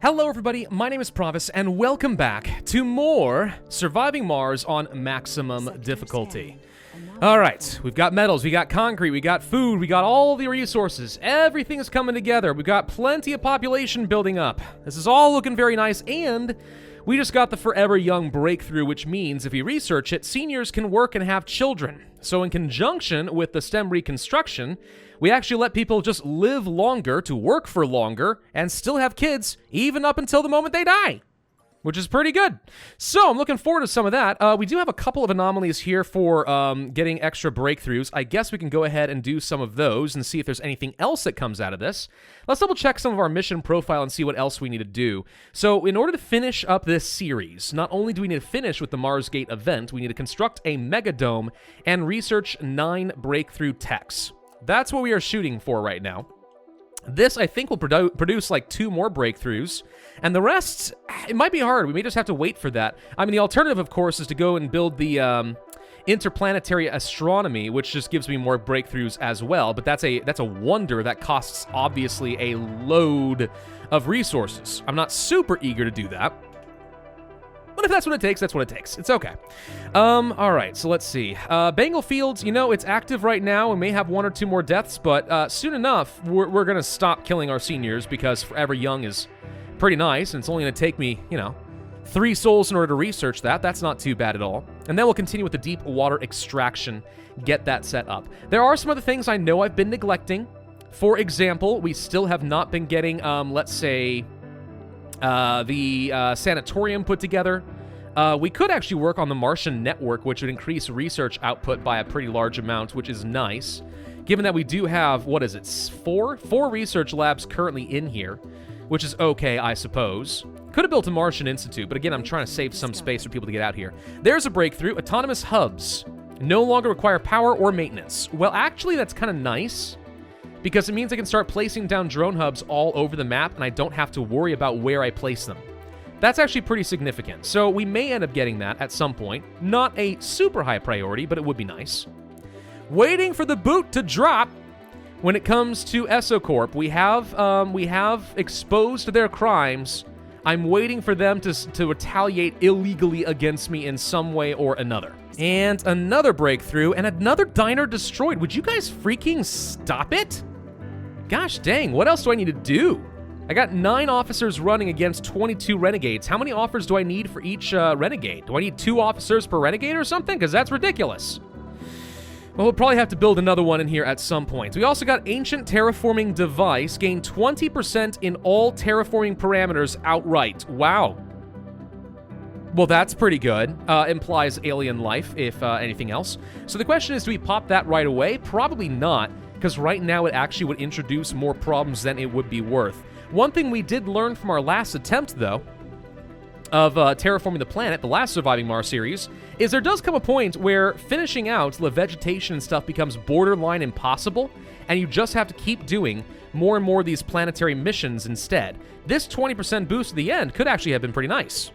Hello everybody, my name is Pravus, and welcome back to more Surviving Mars on maximum difficulty. Alright, we've got metals, we got concrete, we got food, we got all the resources. Everything is coming together. We've got plenty of population building up. This is all looking very nice, and we just got the Forever Young breakthrough, which means if we research it, seniors can work and have children. So in conjunction with the STEM reconstruction, we actually let people just live longer to work for longer and still have kids even up until the moment they die, which is pretty good. So I'm looking forward to some of that. We do have a couple of anomalies here for getting extra breakthroughs. I guess we can go ahead and do some of those and see if there's anything else that comes out of this. Let's double check some of our mission profile and see what else we need to do. So in order to finish up this series, not only do we need to finish with the Mars Gate event, we need to construct a megadome and research 9 breakthrough techs. That's what we are shooting for right now. This, I think, will produce like 2 more breakthroughs, and the rest, it might be hard. We may just have to wait for that. I mean, the alternative, of course, is to go and build the interplanetary astronomy, which just gives me more breakthroughs as well, but that's a wonder that costs, obviously, a load of resources. I'm not super eager to do that. But if that's what it takes, that's what it takes. It's okay. All right, so let's see. Bengal Fields, you know, it's active right now. We may have 1 or 2 more deaths, but soon enough, we're going to stop killing our seniors because Forever Young is pretty nice, and it's only going to take me, 3 souls in order to research that. That's not too bad at all. And then we'll continue with the deep water extraction, get that set up. There are some other things I know I've been neglecting. For example, we still have not been getting, let's say, the sanatorium put together. We could actually work on the Martian network, which would increase research output by a pretty large amount, which is nice. Given that we do have, what is it, 4 research labs currently in here, which is okay, I suppose. Could have built a Martian Institute, but again, I'm trying to save some space for people to get out here. There's a breakthrough. Autonomous hubs no longer require power or maintenance. Well, actually, that's kind of nice, because it means I can start placing down drone hubs all over the map, and I don't have to worry about where I place them. That's actually pretty significant, so we may end up getting that at some point. Not a super high priority, but it would be nice. Waiting for the boot to drop. When it comes to ESOCorp, we have exposed their crimes. I'm waiting for them to retaliate illegally against me in some way or another. And another breakthrough, and another diner destroyed. Would you guys freaking stop it? Gosh dang, what else do I need to do? I got 9 officers running against 22 renegades. How many offers do I need for each renegade? Do I need 2 officers per renegade or something? Because that's ridiculous. Well, we'll probably have to build another one in here at some point. We also got Ancient Terraforming Device. Gain 20% in all terraforming parameters outright. Wow. Well, that's pretty good. Implies alien life, if anything else. So the question is, do we pop that right away? Probably not, because right now it actually would introduce more problems than it would be worth. One thing we did learn from our last attempt, though, of terraforming the planet, the last Surviving Mars series, is there does come a point where finishing out the vegetation and stuff becomes borderline impossible, and you just have to keep doing more and more of these planetary missions instead. This 20% boost at the end could actually have been pretty nice.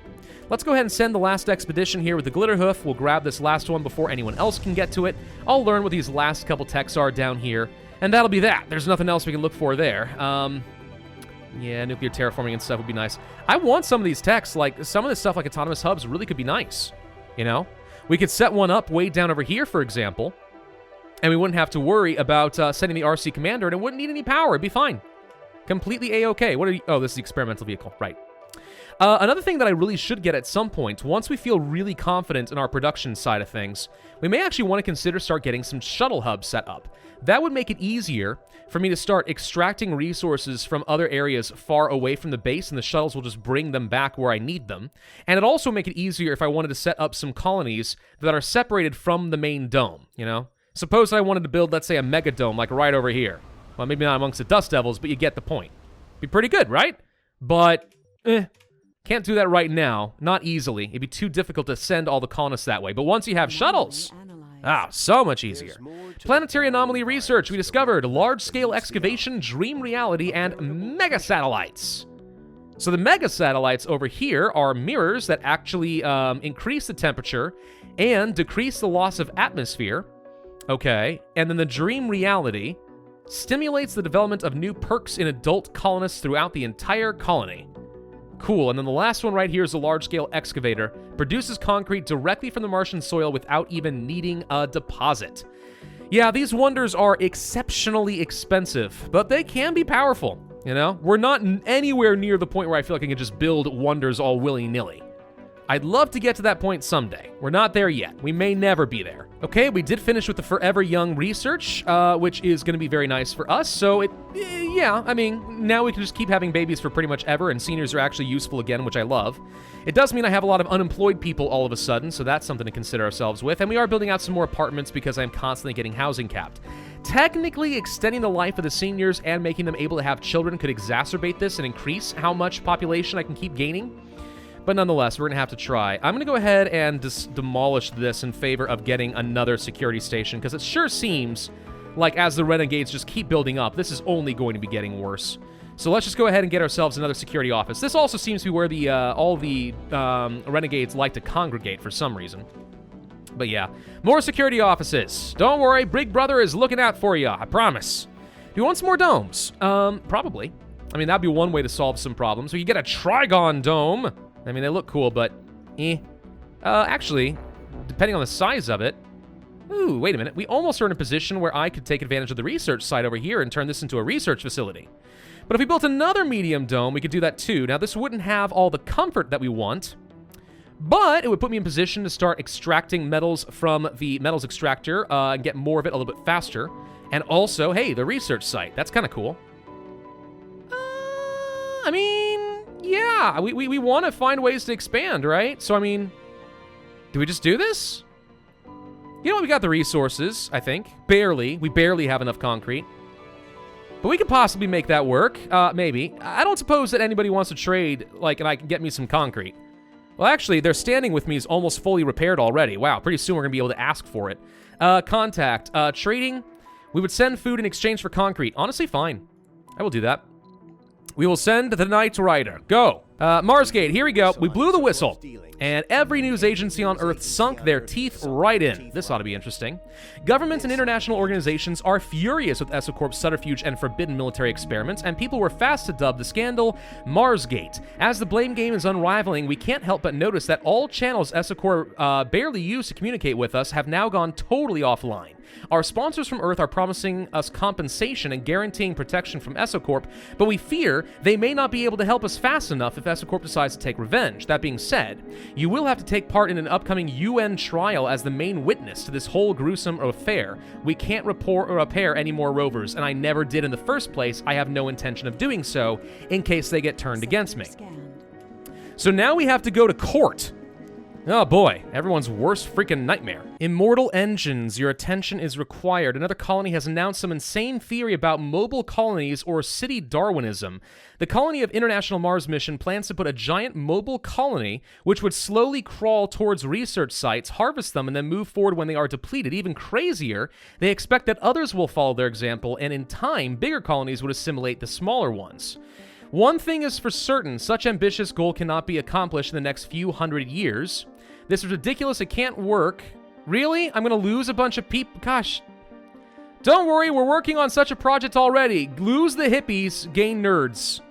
Let's go ahead and send the last expedition here with the Glitter Hoof. We'll grab this last one before anyone else can get to it. I'll learn what these last couple techs are down here, and that'll be that. There's nothing else we can look for there. Yeah, nuclear terraforming and stuff would be nice. I want some of these techs, like some of this stuff like autonomous hubs really could be nice, We could set one up way down over here, for example, and we wouldn't have to worry about sending the RC commander, and it wouldn't need any power. It'd be fine. Completely A-okay. What are you? Oh, this is the experimental vehicle. Right. Another thing that I really should get at some point, once we feel really confident in our production side of things, we may actually want to consider start getting some shuttle hubs set up. That would make it easier for me to start extracting resources from other areas far away from the base, and the shuttles will just bring them back where I need them. And it'd also make it easier if I wanted to set up some colonies that are separated from the main dome, Suppose I wanted to build, let's say, a mega dome, like right over here. Well, maybe not amongst the Dust Devils, but you get the point. Be pretty good, right? But, can't do that right now. Not easily. It'd be too difficult to send all the colonists that way. But once you have shuttles, so much easier. Planetary Anomaly research. We discovered large-scale excavation, dream reality, and mega satellites. So the mega satellites over here are mirrors that actually increase the temperature and decrease the loss of atmosphere. Okay. And then the dream reality stimulates the development of new perks in adult colonists throughout the entire colony. Cool. And then the last one right here is a large-scale excavator. Produces concrete directly from the Martian soil without even needing a deposit. Yeah, these wonders are exceptionally expensive, but they can be powerful, you know? We're not anywhere near the point where I feel like I can just build wonders all willy-nilly. I'd love to get to that point someday. We're not there yet. We may never be there. Okay, we did finish with the Forever Young research, which is going to be very nice for us. So yeah, I mean, now we can just keep having babies for pretty much ever, and seniors are actually useful again, which I love. It does mean I have a lot of unemployed people all of a sudden, so that's something to consider ourselves with. And we are building out some more apartments because I'm constantly getting housing capped. Technically, extending the life of the seniors and making them able to have children could exacerbate this and increase how much population I can keep gaining. But nonetheless, we're going to have to try. I'm going to go ahead and demolish this in favor of getting another security station, because it sure seems like as the renegades just keep building up, this is only going to be getting worse. So let's just go ahead and get ourselves another security office. This also seems to be where the all the renegades like to congregate for some reason. But yeah, more security offices. Don't worry, Big Brother is looking out for you, I promise. Do you want some more domes? Probably. I mean, that'd be one way to solve some problems. We could get a Trigon dome. I mean, they look cool, but actually, depending on the size of it... Ooh, wait a minute. We almost are in a position where I could take advantage of the research site over here and turn this into a research facility. But if we built another medium dome, we could do that too. Now, this wouldn't have all the comfort that we want, but it would put me in position to start extracting metals from the metals extractor and get more of it a little bit faster. And also, hey, the research site. That's kind of cool. I mean... Yeah, we want to find ways to expand, right? So, I mean, do we just do this? You know what? We got the resources, I think. Barely. We barely have enough concrete. But we could possibly make that work. Maybe. I don't suppose that anybody wants to trade, like, and I can get me some concrete. Well, actually, their standing with me is almost fully repaired already. Wow, pretty soon we're going to be able to ask for it. Contact. Trading. We would send food in exchange for concrete. Honestly, fine. I will do that. We will send the Knight Rider. Go. Marsgate, here we go. We blew the whistle. And every news agency on Earth sunk their teeth right in. This ought to be interesting. Governments and international organizations are furious with ESOcorp's subterfuge and forbidden military experiments, and people were fast to dub the scandal Marsgate. As the blame game is unrivaling, we can't help but notice that all channels ESOcorp barely used to communicate with us have now gone totally offline. Our sponsors from Earth are promising us compensation and guaranteeing protection from ESOcorp, but we fear they may not be able to help us fast enough if ESOcorp decides to take revenge. That being said, you will have to take part in an upcoming UN trial as the main witness to this whole gruesome affair. We can't report or repair any more rovers, and I never did in the first place. I have no intention of doing so in case they get turned against me. So now we have to go to court. Oh boy, everyone's worst freaking nightmare. Immortal engines, your attention is required. Another colony has announced some insane theory about mobile colonies or city Darwinism. The colony of International Mars Mission plans to put a giant mobile colony which would slowly crawl towards research sites, harvest them, and then move forward when they are depleted. Even crazier, they expect that others will follow their example, and in time, bigger colonies would assimilate the smaller ones. One thing is for certain, such ambitious goal cannot be accomplished in the next few hundred years. This is ridiculous, it can't work. Really? I'm gonna lose a bunch of people? Gosh. Don't worry, we're working on such a project already. Lose the hippies, gain nerds.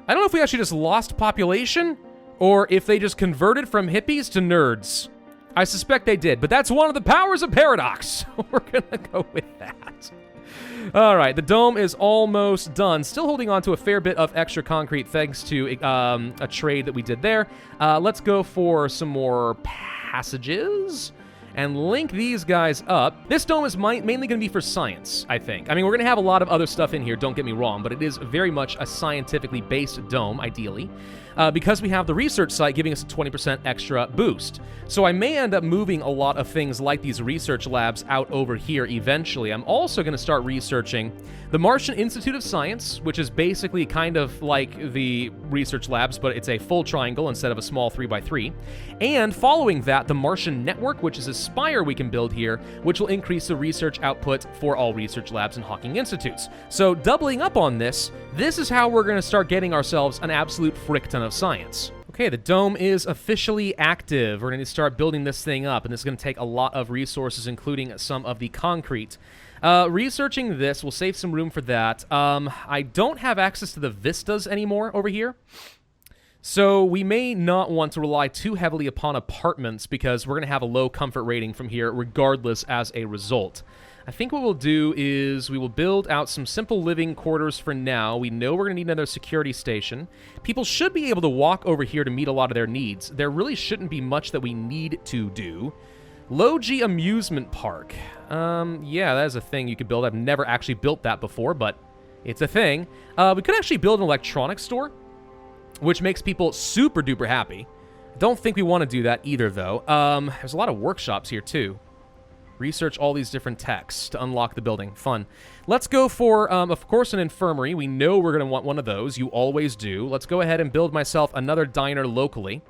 I don't know if we actually just lost population, or if they just converted from hippies to nerds. I suspect they did, but that's one of the powers of paradox. We're gonna go with that. All right, the dome is almost done. Still holding on to a fair bit of extra concrete thanks to a trade that we did there. Let's go for some more passages and link these guys up. This dome is mainly going to be for science, I think. I mean, we're going to have a lot of other stuff in here, don't get me wrong, but it is very much a scientifically based dome, ideally, because we have the research site giving us a 20% extra boost. So I may end up moving a lot of things like these research labs out over here eventually. I'm also going to start researching the Martian Institute of Science, which is basically kind of like the research labs, but it's a full triangle instead of a small 3x3. And following that, the Martian Network, which is a spire we can build here, which will increase the research output for all research labs and Hawking Institutes. So doubling up on this, this is how we're going to start getting ourselves an absolute frick ton of science. Okay, the dome is officially active. We're going to start building this thing up, and this is going to take a lot of resources, including some of the concrete. Researching this will save some room for that. I don't have access to the vistas anymore over here. So we may not want to rely too heavily upon apartments because we're going to have a low comfort rating from here regardless as a result. I think what we'll do is we will build out some simple living quarters for now. We know we're going to need another security station. People should be able to walk over here to meet a lot of their needs. There really shouldn't be much that we need to do. Low-G Amusement Park. Yeah, that is a thing you could build. I've never actually built that before, but it's a thing. We could actually build an electronics store, which makes people super duper happy. Don't think we want to do that either, though. There's a lot of workshops here, too. Research all these different techs to unlock the building. Fun. Let's go for, of course, an infirmary. We know we're going to want one of those. You always do. Let's go ahead and build myself another diner locally.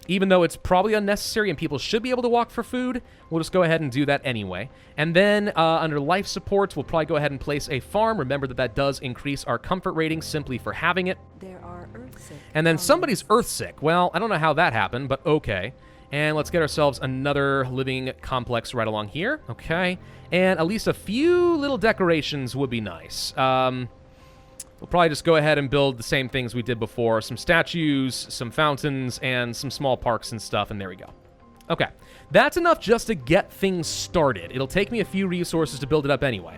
Even though it's probably unnecessary and people should be able to walk for food, we'll just go ahead and do that anyway. And then under life support, we'll probably go ahead and place a farm. Remember that that does increase our comfort rating simply for having it. There are earthsick. And then somebody's earthsick. Well, I don't know how that happened, but okay. And let's get ourselves another living complex right along here. Okay. And at least a few little decorations would be nice. We'll probably just go ahead and build the same things we did before. Some statues, some fountains, and some small parks and stuff, and there we go. Okay. That's enough just to get things started. It'll take me a few resources to build it up anyway.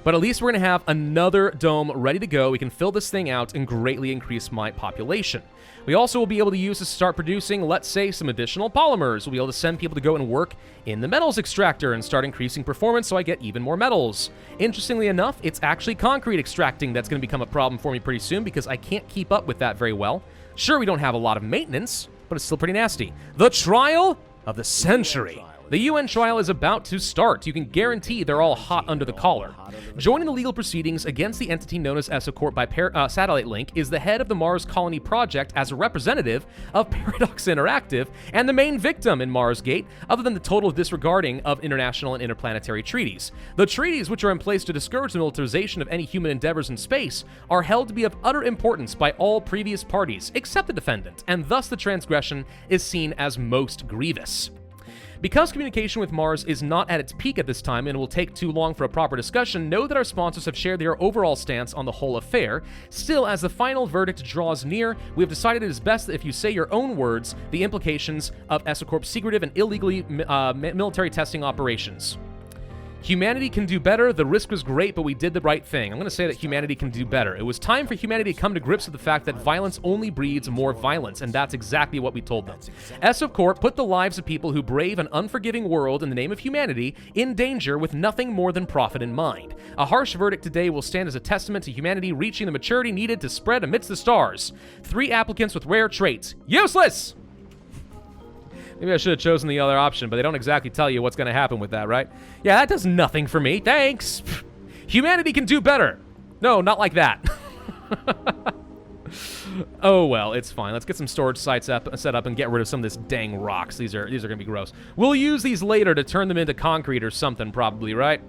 But at least we're going to have another dome ready to go. We can fill this thing out and greatly increase my population. We also will be able to use this to start producing, let's say, some additional polymers. We'll be able to send people to go and work in the metals extractor and start increasing performance so I get even more metals. Interestingly enough, it's actually concrete extracting that's going to become a problem for me pretty soon because I can't keep up with that very well. Sure, we don't have a lot of maintenance, but it's still pretty nasty. The trial of the century. The UN trial is about to start. You can guarantee they're all hot under the collar. Joining the legal proceedings against the entity known as Exocorp by satellite link is the head of the Mars Colony Project as a representative of Paradox Interactive and the main victim in Mars Gate, other than the total disregarding of international and interplanetary treaties. The treaties, which are in place to discourage the militarization of any human endeavors in space, are held to be of utter importance by all previous parties, except the defendant, and thus the transgression is seen as most grievous. Because communication with Mars is not at its peak at this time and will take too long for a proper discussion, know that our sponsors have shared their overall stance on the whole affair. Still, as the final verdict draws near, we have decided it is best that if you say your own words, the implications of Exocorp's secretive and illegally military testing operations. Humanity can do better. The risk was great, but we did the right thing. I'm going to say that humanity can do better. It was time for humanity to come to grips with the fact that violence only breeds more violence, and that's exactly what we told them. Exocorp put the lives of people who brave an unforgiving world in the name of humanity in danger with nothing more than profit in mind. A harsh verdict today will stand as a testament to humanity reaching the maturity needed to spread amidst the stars. 3 applicants with rare traits. Useless! Maybe I should have chosen the other option, but they don't exactly tell you what's going to happen with that, right? Yeah, that does nothing for me. Thanks. Humanity can do better. No, not like that. Oh, well, it's fine. Let's get some storage sites set up and get rid of some of this dang rocks. These are going to be gross. We'll use these later to turn them into concrete or something, probably, right?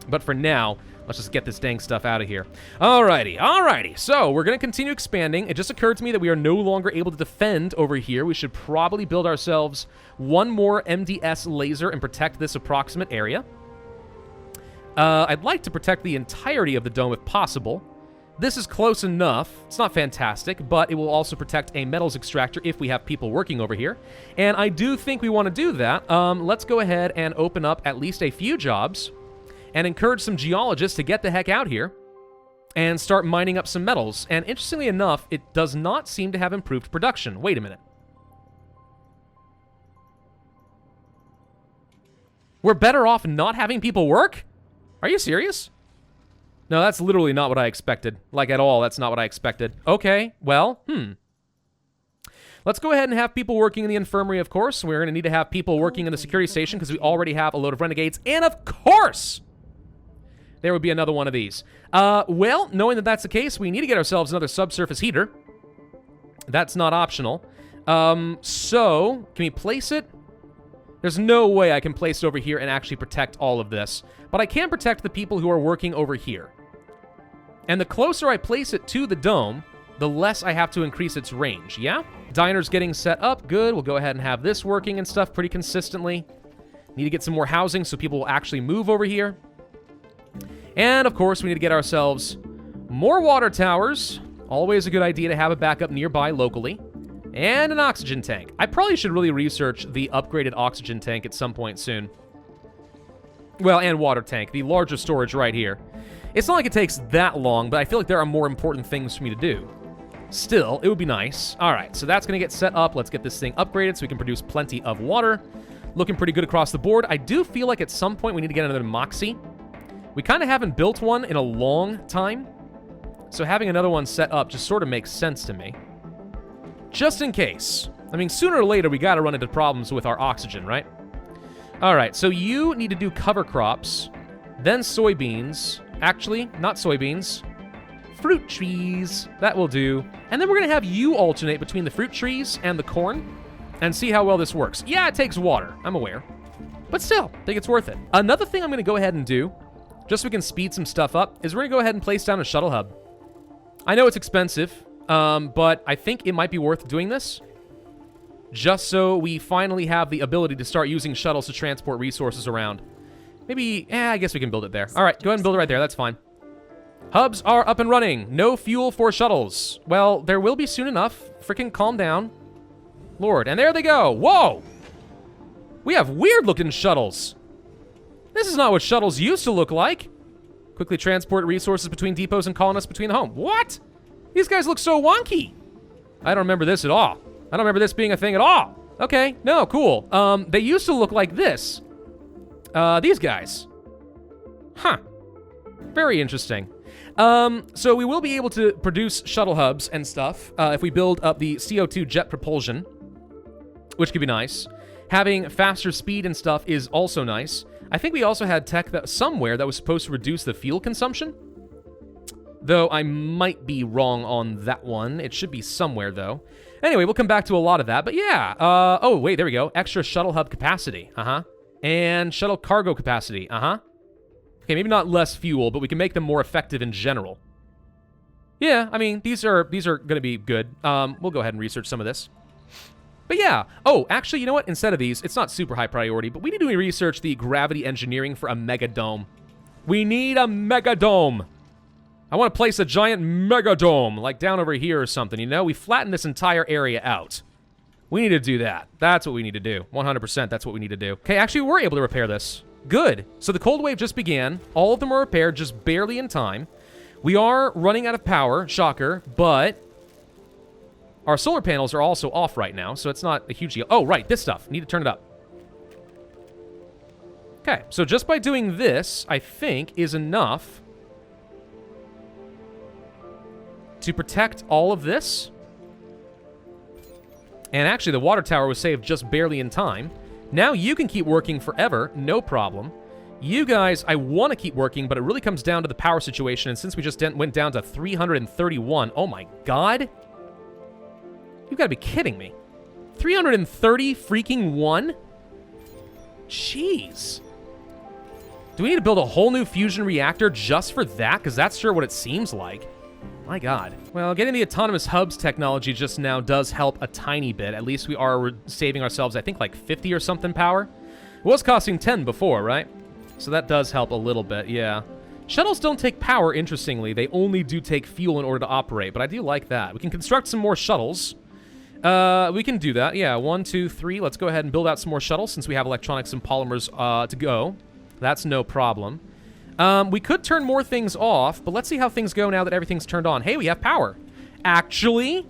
But for now, let's just get this dang stuff out of here. Alrighty. So, we're going to continue expanding. It just occurred to me that we are no longer able to defend over here. We should probably build ourselves one more MDS laser and protect this approximate area. I'd like to protect the entirety of the dome if possible. This is close enough. It's not fantastic, but it will also protect a metals extractor if we have people working over here. And I do think we want to do that. Let's go ahead and open up at least a few jobs and encourage some geologists to get the heck out here and start mining up some metals. And interestingly enough, it does not seem to have improved production. Wait a minute. We're better off not having people work? Are you serious? No, that's literally not what I expected. Like, at all, that's not what I expected. Okay, well, Let's go ahead and have people working in the infirmary, of course. We're going to need to have people working in the security station because we already have a load of renegades. And of course, there would be another one of these. Well, knowing that that's the case, we need to get ourselves another subsurface heater. That's not optional. So, can we place it? There's no way I can place it over here and actually protect all of this. But I can protect the people who are working over here. And the closer I place it to the dome, the less I have to increase its range, yeah? Diner's getting set up. Good. We'll go ahead and have this working and stuff pretty consistently. Need to get some more housing so people will actually move over here. And, of course, we need to get ourselves more water towers Always a good idea to have a backup nearby locally. And an oxygen tank. I probably should really research the upgraded oxygen tank at some point soon. Well, and water tank, the larger storage right here. It's not like it takes that long, but I feel like there are more important things for me to do. Still, it would be nice. All right, so that's going to get set up. Let's get this thing upgraded so we can produce plenty of water. Looking pretty good across the board. I do feel like at some point we need to get another Moxie. We kind of haven't built one in a long time, so having another one set up just sort of makes sense to me. Just in case. I mean, sooner or later we got to run into problems with our oxygen, right? All right, so you need to do cover crops, then soybeans. Actually, not soybeans. Fruit trees. That will do. And then we're going to have you alternate between the fruit trees and the corn and see how well this works. Yeah, it takes water. I'm aware. But still, I think it's worth it. Another thing I'm going to go ahead and do, just so we can speed some stuff up, is we're going to go ahead and place down a shuttle hub. I know it's expensive, but I think it might be worth doing this. Just so we finally have the ability to start using shuttles to transport resources around. Maybe, I guess we can build it there. All right, go ahead and build it right there. That's fine. Hubs are up and running. No fuel for shuttles. Well, there will be soon enough. Freaking calm down. Lord, and there they go. Whoa! We have weird-looking shuttles. This is not what shuttles used to look like. Quickly transport resources between depots and colonists between the home. What? These guys look so wonky. I don't remember this at all. I don't remember this being a thing at all. Okay, no, cool. They used to look like this. These guys. Huh. Very interesting. So we will be able to produce shuttle hubs and stuff if we build up the CO2 jet propulsion, which could be nice. Having faster speed and stuff is also nice. I think we also had tech that somewhere that was supposed to reduce the fuel consumption. Though I might be wrong on that one. It should be somewhere, though. Anyway, we'll come back to a lot of that. But yeah, oh, wait, there we go. Extra shuttle hub capacity. And shuttle cargo capacity. Okay, maybe not less fuel, but we can make them more effective in general. Yeah, I mean, these are going to be good. We'll go ahead and research some of this. But yeah. Oh, actually, you know what? Instead of these, it's not super high priority, but we need to research the gravity engineering for a mega dome. We need a mega dome. I want to place a giant mega dome, like down over here or something, you know? We flatten this entire area out. We need to do that. That's what we need to do. 100%, that's what we need to do. Okay, actually, we were able to repair this. Good. So the cold wave just began. All of them were repaired just barely in time. We are running out of power, shocker, but our solar panels are also off right now, so it's not a huge deal. Oh, right, this stuff. Need to turn it up. Okay, so just by doing this, I think, is enough to protect all of this. And actually, the water tower was saved just barely in time. Now you can keep working forever, no problem. You guys, I want to keep working, but it really comes down to the power situation, and since we just went down to 331, oh my god. You gotta be kidding me. 330 freaking one? Jeez. Do we need to build a whole new fusion reactor just for that? Because that's sure what it seems like. My god. Well, getting the autonomous hubs technology just now does help a tiny bit. At least we are saving ourselves, I think, like 50 or something power. It was costing 10 before, right? So that does help a little bit, yeah. Shuttles don't take power, interestingly. They only do take fuel in order to operate, but I do like that. We can construct some more shuttles. We can do that, yeah. 1, 2, 3. Let's go ahead and build out some more shuttles since we have electronics and polymers to go. That's no problem. We could turn more things off, but let's see how things go now that everything's turned on. Hey, we have power. Actually,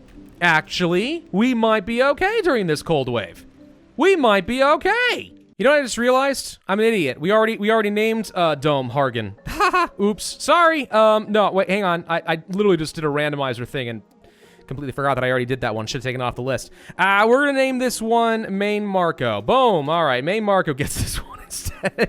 we might be okay during this cold wave. We might be okay. You know what I just realized? I'm an idiot. We already named Dome Hargan. Haha. Oops. Sorry. No, wait, hang on. I literally just did a randomizer thing and completely forgot that I already did that one. Should have taken it off the list. We're gonna name this one Main Marco. Boom. All right, Main Marco gets this one.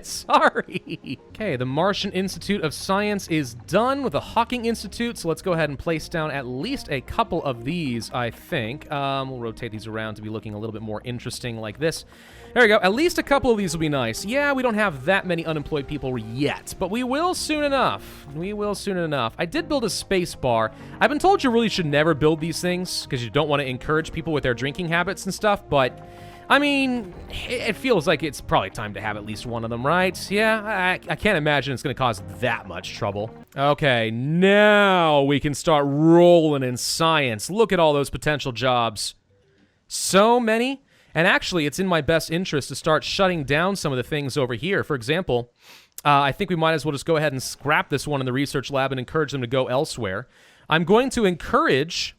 Sorry. Okay, the Martian Institute of Science is done with the Hawking Institute, so let's go ahead and place down at least a couple of these, I think. We'll rotate these around to be looking a little bit more interesting like this. There we go. At least a couple of these will be nice. Yeah, we don't have that many unemployed people yet, but we will soon enough. We will soon enough. I did build a space bar. I've been told you really should never build these things because you don't want to encourage people with their drinking habits and stuff, but I mean, it feels like it's probably time to have at least one of them, right? Yeah, I can't imagine it's going to cause that much trouble. Okay, now we can start rolling in science. Look at all those potential jobs. So many. And actually, it's in my best interest to start shutting down some of the things over here. For example, I think we might as well just go ahead and scrap this one in the research lab and encourage them to go elsewhere. I'm going to encourage,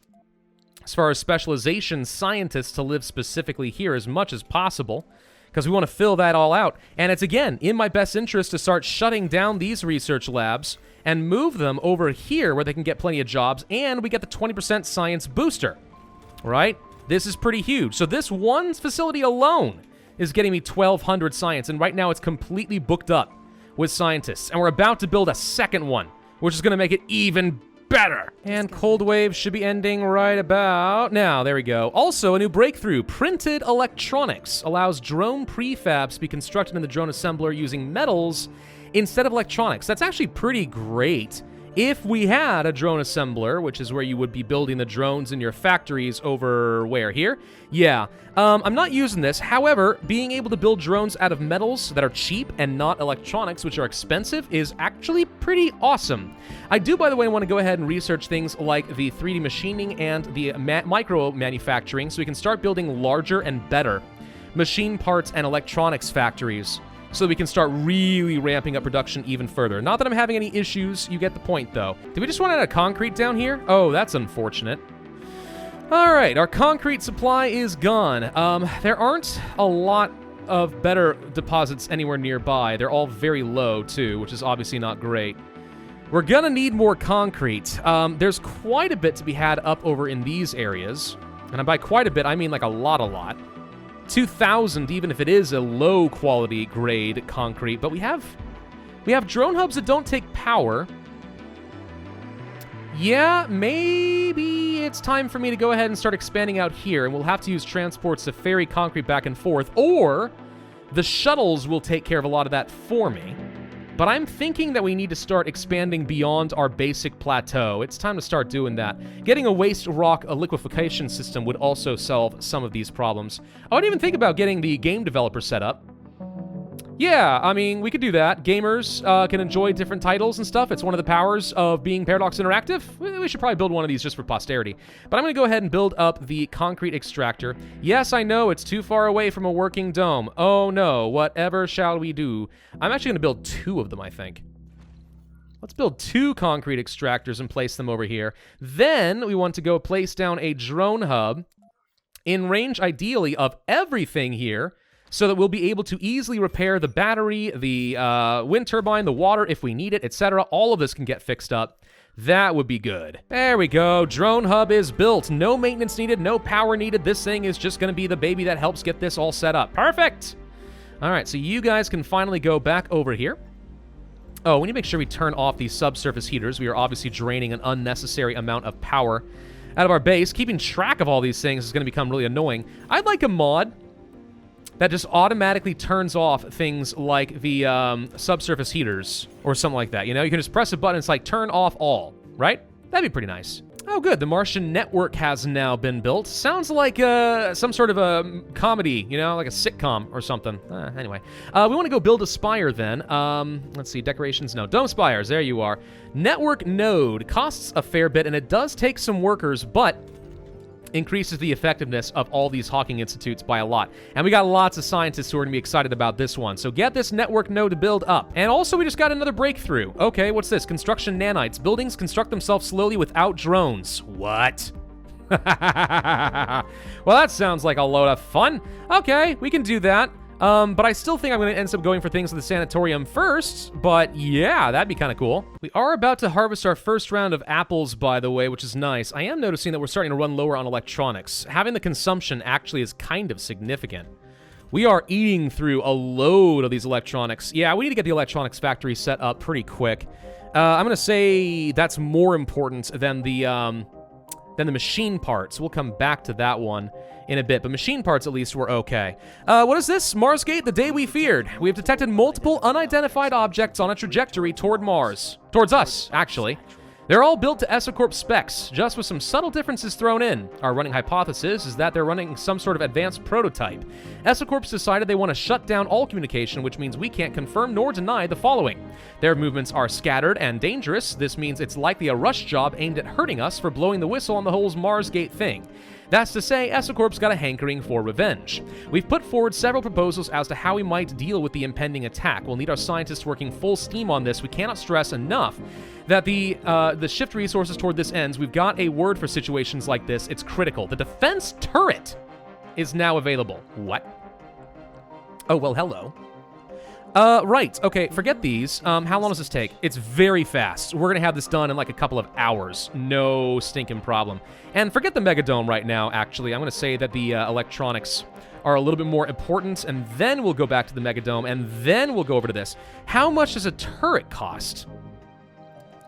as far as specialization, scientists to live specifically here as much as possible, because we want to fill that all out. And it's, again, in my best interest to start shutting down these research labs and move them over here where they can get plenty of jobs, and we get the 20% science booster, right? This is pretty huge. So this one facility alone is getting me 1,200 science, and right now it's completely booked up with scientists. And we're about to build a second one, which is going to make it even better. And cold wave should be ending right about now. There we go. Also, a new breakthrough. Printed electronics allows drone prefabs to be constructed in the drone assembler using metals instead of electronics. That's actually pretty great. If we had a drone assembler, which is where you would be building the drones in your factories over where here? Yeah. I'm not using this. However, being able to build drones out of metals that are cheap and not electronics, which are expensive, is actually pretty awesome. I do, by the way, want to go ahead and research things like the 3D machining and the micro manufacturing so we can start building larger and better machine parts and electronics factories, so that we can start really ramping up production even further. Not that I'm having any issues, you get the point, though. Did we just run out of concrete down here? Oh, that's unfortunate. All right, our concrete supply is gone. There aren't a lot of better deposits anywhere nearby. They're all very low, too, which is obviously not great. We're gonna need more concrete. There's quite a bit to be had up over in these areas. And by quite a bit, I mean like a lot. 2,000, even if it is a low quality grade concrete, but we have drone hubs that don't take power. Yeah, maybe it's time for me to go ahead and start expanding out here, and we'll have to use transports to ferry concrete back and forth, or the shuttles will take care of a lot of that for me. But I'm thinking that we need to start expanding beyond our basic plateau. It's time to start doing that. Getting a waste rock liquefaction system would also solve some of these problems. I wouldn't even think about getting the game developer set up. Yeah, I mean, we could do that. Gamers can enjoy different titles and stuff. It's one of the powers of being Paradox Interactive. We should probably build one of these just for posterity. But I'm going to go ahead and build up the concrete extractor. Yes, I know it's too far away from a working dome. Oh no, whatever shall we do? I'm actually going to build 2 of them, I think. Let's build 2 concrete extractors and place them over here. Then we want to go place down a drone hub in range, ideally, of everything here, so that we'll be able to easily repair the battery, the wind turbine, the water if we need it, etc. All of this can get fixed up. That would be good. There we go. Drone hub is built. No maintenance needed, no power needed. This thing is just going to be the baby that helps get this all set up. Perfect! All right, so you guys can finally go back over here. Oh, we need to make sure we turn off these subsurface heaters. We are obviously draining an unnecessary amount of power out of our base. Keeping track of all these things is going to become really annoying. I'd like a mod that just automatically turns off things like the subsurface heaters or something like that. You know, you can just press a button, it's like turn off all, right? That'd be pretty nice. Oh, good. The Martian network has now been built. Sounds like some sort of a comedy, you know, like a sitcom or something. Anyway, we want to go build a spire then. Let's see, decorations, no. Dome spires, there you are. Network node costs a fair bit, and it does take some workers, but increases the effectiveness of all these Hawking Institutes by a lot. And we got lots of scientists who are going to be excited about this one. So get this network node to build up. And also, we just got another breakthrough. Okay, what's this? Construction nanites. Buildings construct themselves slowly without drones. What? Well, that sounds like a load of fun. Okay, we can do that. But I still think I'm going to end up going for things with the sanatorium first. But yeah, that'd be kind of cool. We are about to harvest our first round of apples, by the way, which is nice. I am noticing that we're starting to run lower on electronics. Having the consumption actually is kind of significant. We are eating through a load of these electronics. Yeah, we need to get the electronics factory set up pretty quick. I'm going to say that's more important than the machine parts. We'll come back to that one in a bit, but machine parts at least were okay. What is this? Marsgate, the day we feared. We have detected multiple unidentified objects on a trajectory toward Mars. Towards us, actually. They're all built to Esocorp specs, just with some subtle differences thrown in. Our running hypothesis is that they're running some sort of advanced prototype. Esocorp's decided they want to shut down all communication, which means we can't confirm nor deny the following. Their movements are scattered and dangerous. This means it's likely a rush job aimed at hurting us for blowing the whistle on the whole Mars Gate thing. That's to say, Esocorp's got a hankering for revenge. We've put forward several proposals as to how we might deal with the impending attack. We'll need our scientists working full steam on this. We cannot stress enough that the shift resources toward this ends. We've got a word for situations like this. It's critical. The defense turret is now available. What? Oh, well, hello. Right. Okay, forget these. How long does this take? It's very fast. We're gonna have this done in like a couple of hours. No stinking problem. And forget the Megadome right now, actually. I'm gonna say that the electronics are a little bit more important, and then we'll go back to the Megadome, and then we'll go over to this. How much does a turret cost?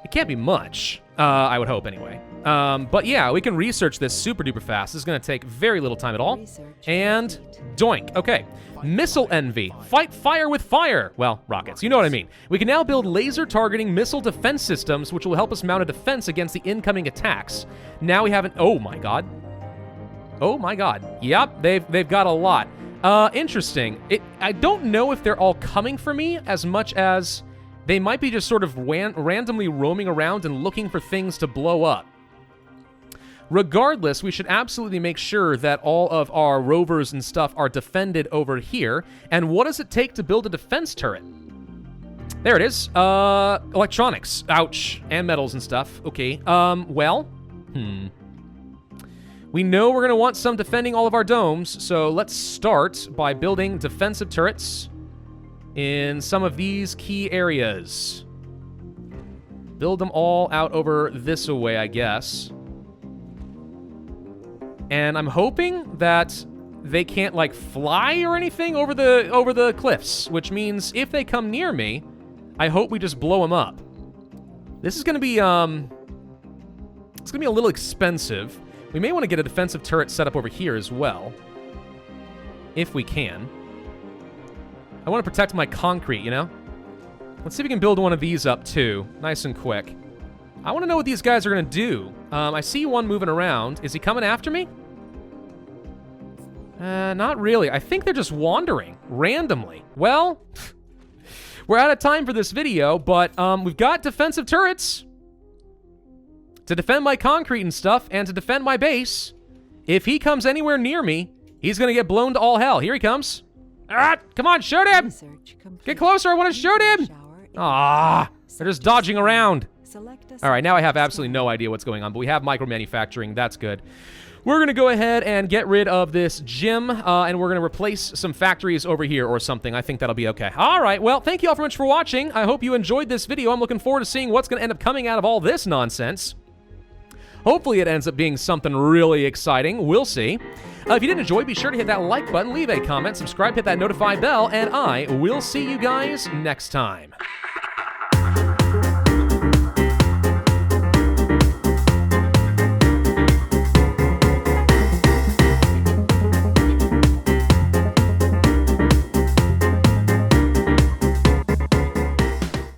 It can't be much. I would hope, anyway. But yeah, we can research this super duper fast. This is gonna take very little time at all. And doink. Okay. Missile envy. Fight fire with fire. Well, rockets. You know what I mean. We can now build laser targeting missile defense systems, which will help us mount a defense against the incoming attacks. Now we have an... Oh my god. Oh my god. Yep, they've got a lot. Interesting. I don't know if they're all coming for me as much as they might be just sort of randomly roaming around and looking for things to blow up. Regardless, we should absolutely make sure that all of our rovers and stuff are defended over here. And what does it take to build a defense turret? There it is. Electronics. Ouch. And metals and stuff. Okay. We know we're going to want some defending all of our domes, so let's start by building defensive turrets in some of these key areas. Build them all out over this way, I guess. And I'm hoping that they can't, like, fly or anything over the cliffs, which means if they come near me, I hope we just blow them up. This is going to be, it's going to be a little expensive. We may want to get a defensive turret set up over here as well, if we can. I want to protect my concrete, you know? Let's see if we can build one of these up, too. Nice and quick. I want to know what these guys are going to do. I see one moving around. Is he coming after me? Not really. I think they're just wandering randomly. Well, we're out of time for this video, but we've got defensive turrets to defend my concrete and stuff and to defend my base. If he comes anywhere near me, he's going to get blown to all hell. Here he comes. Ah, come on, shoot him. Get closer. I want to shoot him. Ah, they're just dodging around. All right, now I have absolutely no idea what's going on, but we have micro-manufacturing. That's good. We're going to go ahead and get rid of this gym, and we're going to replace some factories over here or something. I think that'll be okay. All right, well, thank you all very much for watching. I hope you enjoyed this video. I'm looking forward to seeing what's going to end up coming out of all this nonsense. Hopefully it ends up being something really exciting. We'll see. If you did enjoy, be sure to hit that like button, leave a comment, subscribe, hit that notify bell, and I will see you guys next time.